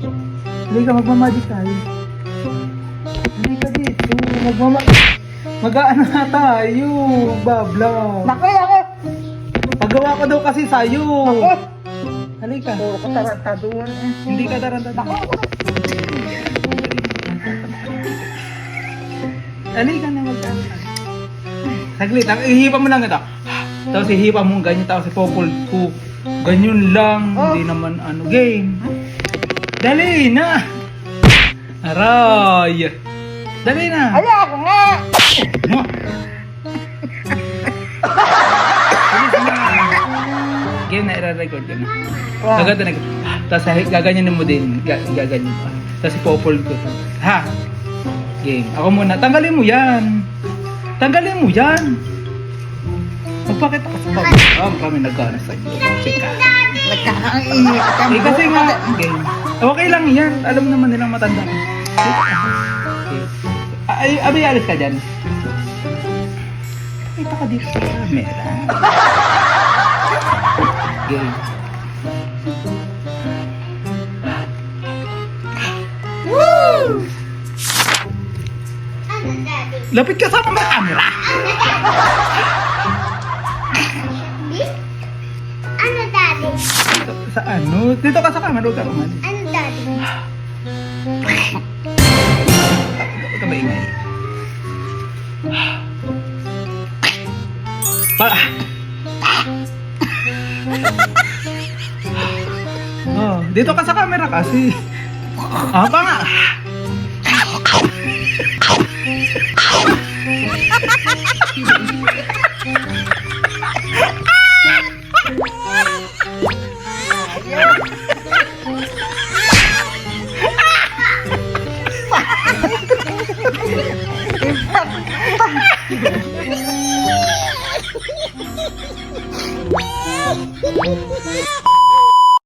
Halika, magmamagic tayo. Halika dito, mag-aano na tayo, babla. Naku, ako. Pagawa ko daw kasi sa'yo. Ako. Halika. Puro ko tarantaduan eh. Hindi ka tarantado. Halika na mag-aano tayo. Saglit, ihipa mo lang ito. Tapos ihipa mo ganyan, tapos ipopol ko. Ganyan lang, hindi naman ano, game. Dali na! Aray! Dali na! Ay, ako nga. Mo! Game na, i-record ko na. Wow. Agad na. Tapos gaganyanin mo din. Gaganyan pa. Tapos ipopol ko. Ha! Game. Ako muna. Tanggalin mo yan. Tanggalin mo yan. Magpakita ka sa pag. Kami nagkano sa iyo. Chika. Nagkakainit ka. Eh kasi nga, game. Okay lang yan. Alam naman nilang matanda. Okay. Ay, abay, alis ka dyan. Pakita ka dito sa camera. Game. Woo! Lapit ka sa mga camera. Ano, Daddy? Sa ano? Dito ka sa camera. Huwag ka naman. Ano, Daddy? Huwag ka maingay. Oh, dito ka sa camera kasi. Pa nga. Woo!